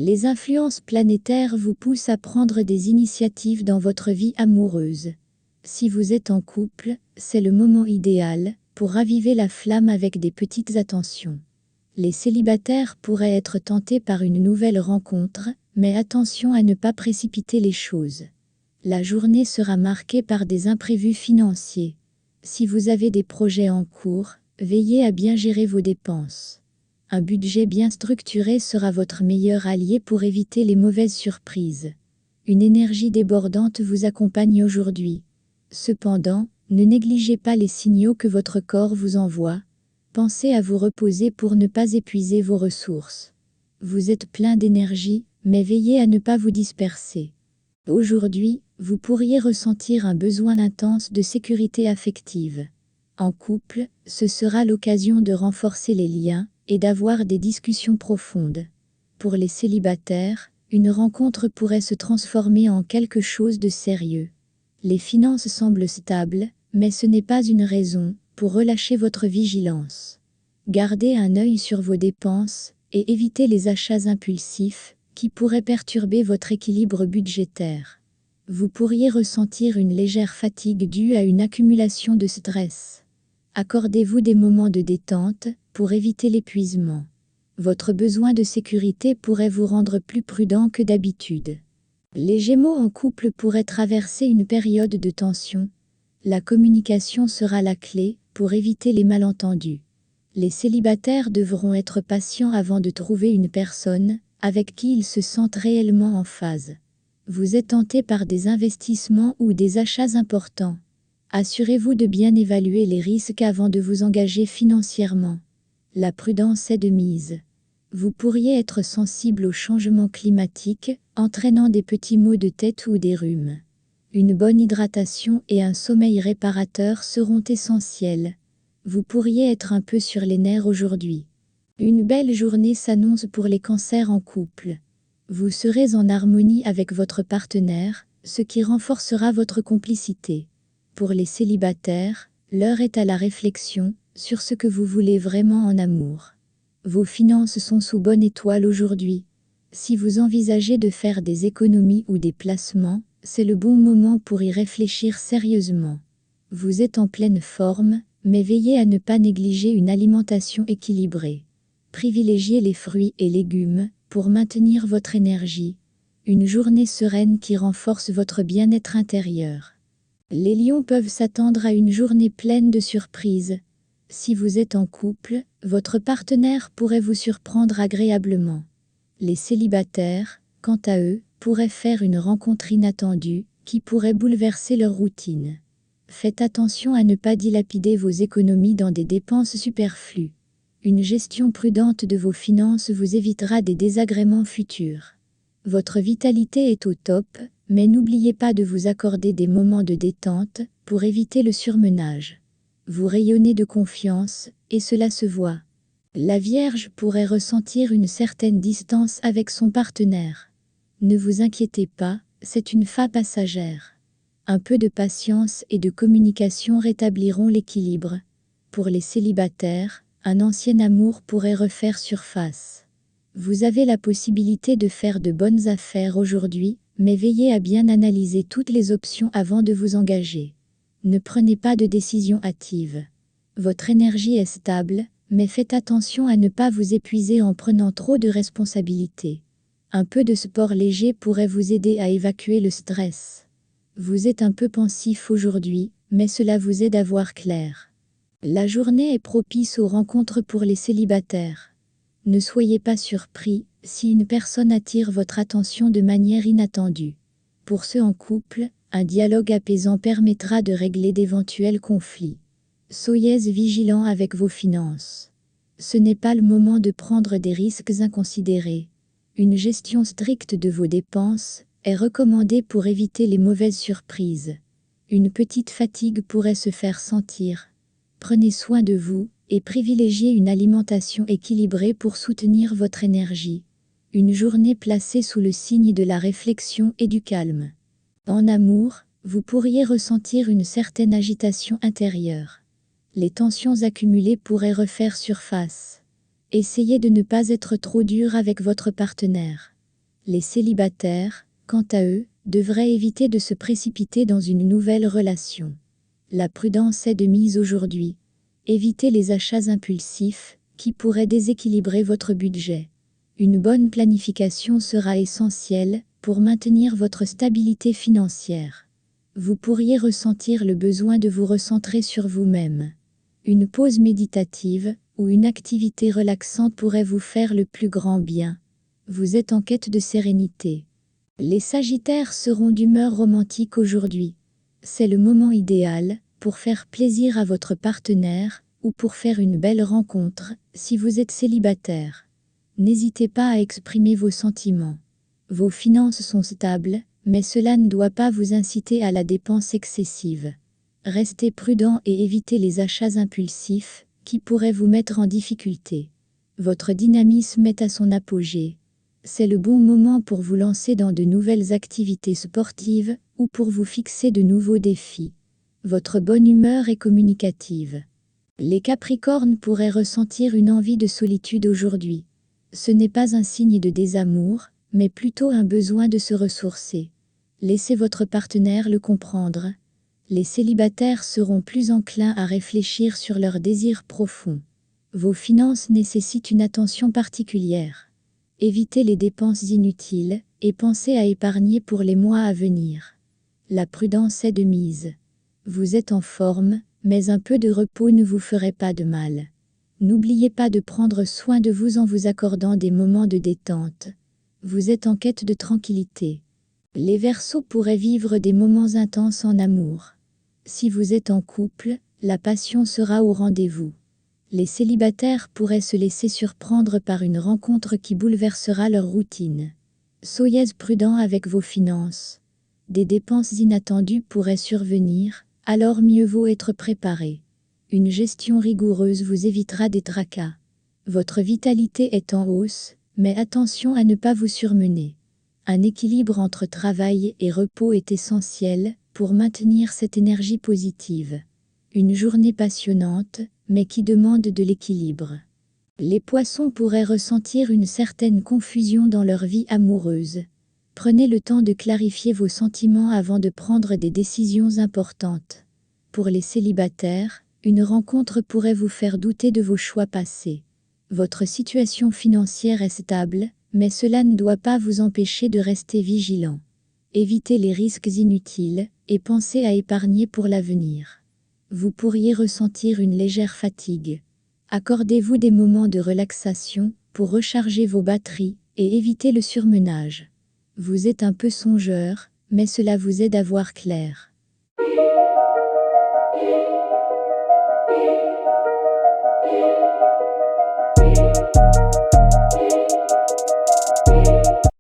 Les influences planétaires vous poussent à prendre des initiatives dans votre vie amoureuse. Si vous êtes en couple, c'est le moment idéal pour raviver la flamme avec des petites attentions. Les célibataires pourraient être tentés par une nouvelle rencontre, mais attention à ne pas précipiter les choses. La journée sera marquée par des imprévus financiers. Si vous avez des projets en cours, veillez à bien gérer vos dépenses. Un budget bien structuré sera votre meilleur allié pour éviter les mauvaises surprises. Une énergie débordante vous accompagne aujourd'hui. Cependant, ne négligez pas les signaux que votre corps vous envoie. Pensez à vous reposer pour ne pas épuiser vos ressources. Vous êtes plein d'énergie, mais veillez à ne pas vous disperser. Aujourd'hui, vous pourriez ressentir un besoin intense de sécurité affective. En couple, ce sera l'occasion de renforcer les liens et d'avoir des discussions profondes. Pour les célibataires, une rencontre pourrait se transformer en quelque chose de sérieux. Les finances semblent stables, mais ce n'est pas une raison pour relâcher votre vigilance. Gardez un œil sur vos dépenses et évitez les achats impulsifs qui pourraient perturber votre équilibre budgétaire. Vous pourriez ressentir une légère fatigue due à une accumulation de stress. Accordez-vous des moments de détente pour éviter l'épuisement. Votre besoin de sécurité pourrait vous rendre plus prudent que d'habitude. Les Gémeaux en couple pourraient traverser une période de tension. La communication sera la clé pour éviter les malentendus. Les célibataires devront être patients avant de trouver une personne avec qui ils se sentent réellement en phase. Vous êtes tenté par des investissements ou des achats importants. Assurez-vous de bien évaluer les risques avant de vous engager financièrement. La prudence est de mise. Vous pourriez être sensible aux changements climatiques, entraînant des petits maux de tête ou des rhumes. Une bonne hydratation et un sommeil réparateur seront essentiels. Vous pourriez être un peu sur les nerfs aujourd'hui. Une belle journée s'annonce pour les cancers en couple. Vous serez en harmonie avec votre partenaire, ce qui renforcera votre complicité. Pour les célibataires, l'heure est à la réflexion sur ce que vous voulez vraiment en amour. Vos finances sont sous bonne étoile aujourd'hui. Si vous envisagez de faire des économies ou des placements, c'est le bon moment pour y réfléchir sérieusement. Vous êtes en pleine forme, mais veillez à ne pas négliger une alimentation équilibrée. Privilégiez les fruits et légumes pour maintenir votre énergie. Une journée sereine qui renforce votre bien-être intérieur. Les lions peuvent s'attendre à une journée pleine de surprises. Si vous êtes en couple, votre partenaire pourrait vous surprendre agréablement. Les célibataires, quant à eux, pourraient faire une rencontre inattendue qui pourrait bouleverser leur routine. Faites attention à ne pas dilapider vos économies dans des dépenses superflues. Une gestion prudente de vos finances vous évitera des désagréments futurs. Votre vitalité est au top, mais n'oubliez pas de vous accorder des moments de détente pour éviter le surmenage. Vous rayonnez de confiance, et cela se voit. La Vierge pourrait ressentir une certaine distance avec son partenaire. Ne vous inquiétez pas, c'est une phase passagère. Un peu de patience et de communication rétabliront l'équilibre. Pour les célibataires, un ancien amour pourrait refaire surface. Vous avez la possibilité de faire de bonnes affaires aujourd'hui, mais veillez à bien analyser toutes les options avant de vous engager. Ne prenez pas de décision hâtive. Votre énergie est stable, mais faites attention à ne pas vous épuiser en prenant trop de responsabilités. Un peu de sport léger pourrait vous aider à évacuer le stress. Vous êtes un peu pensif aujourd'hui, mais cela vous aide à voir clair. La journée est propice aux rencontres pour les célibataires. Ne soyez pas surpris si une personne attire votre attention de manière inattendue. Pour ceux en couple, un dialogue apaisant permettra de régler d'éventuels conflits. Soyez vigilants avec vos finances. Ce n'est pas le moment de prendre des risques inconsidérés. Une gestion stricte de vos dépenses est recommandée pour éviter les mauvaises surprises. Une petite fatigue pourrait se faire sentir. Prenez soin de vous et privilégiez une alimentation équilibrée pour soutenir votre énergie. Une journée placée sous le signe de la réflexion et du calme. En amour, vous pourriez ressentir une certaine agitation intérieure. Les tensions accumulées pourraient refaire surface. Essayez de ne pas être trop dur avec votre partenaire. Les célibataires, quant à eux, devraient éviter de se précipiter dans une nouvelle relation. La prudence est de mise aujourd'hui. Évitez les achats impulsifs, qui pourraient déséquilibrer votre budget. Une bonne planification sera essentielle pour maintenir votre stabilité financière. Vous pourriez ressentir le besoin de vous recentrer sur vous-même. Une pause méditative ou une activité relaxante pourrait vous faire le plus grand bien. Vous êtes en quête de sérénité. Les Sagittaires seront d'humeur romantique aujourd'hui. C'est le moment idéal pour faire plaisir à votre partenaire ou pour faire une belle rencontre si vous êtes célibataire. N'hésitez pas à exprimer vos sentiments. Vos finances sont stables, mais cela ne doit pas vous inciter à la dépense excessive. Restez prudent et évitez les achats impulsifs qui pourraient vous mettre en difficulté. Votre dynamisme est à son apogée. C'est le bon moment pour vous lancer dans de nouvelles activités sportives ou pour vous fixer de nouveaux défis. Votre bonne humeur est communicative. Les Capricornes pourraient ressentir une envie de solitude aujourd'hui. Ce n'est pas un signe de désamour, mais plutôt un besoin de se ressourcer. Laissez votre partenaire le comprendre. Les célibataires seront plus enclins à réfléchir sur leurs désirs profonds. Vos finances nécessitent une attention particulière. Évitez les dépenses inutiles et pensez à épargner pour les mois à venir. La prudence est de mise. Vous êtes en forme, mais un peu de repos ne vous ferait pas de mal. N'oubliez pas de prendre soin de vous en vous accordant des moments de détente. Vous êtes en quête de tranquillité. Les Verseaux pourraient vivre des moments intenses en amour. Si vous êtes en couple, la passion sera au rendez-vous. Les célibataires pourraient se laisser surprendre par une rencontre qui bouleversera leur routine. Soyez prudent avec vos finances. Des dépenses inattendues pourraient survenir, alors mieux vaut être préparé. Une gestion rigoureuse vous évitera des tracas. Votre vitalité est en hausse, mais attention à ne pas vous surmener. Un équilibre entre travail et repos est essentiel pour maintenir cette énergie positive. Une journée passionnante, mais qui demande de l'équilibre. Les Poissons pourraient ressentir une certaine confusion dans leur vie amoureuse. Prenez le temps de clarifier vos sentiments avant de prendre des décisions importantes. Pour les célibataires, une rencontre pourrait vous faire douter de vos choix passés. Votre situation financière est stable, mais cela ne doit pas vous empêcher de rester vigilant. Évitez les risques inutiles et pensez à épargner pour l'avenir. Vous pourriez ressentir une légère fatigue. Accordez-vous des moments de relaxation pour recharger vos batteries et éviter le surmenage. Vous êtes un peu songeur, mais cela vous aide à voir clair.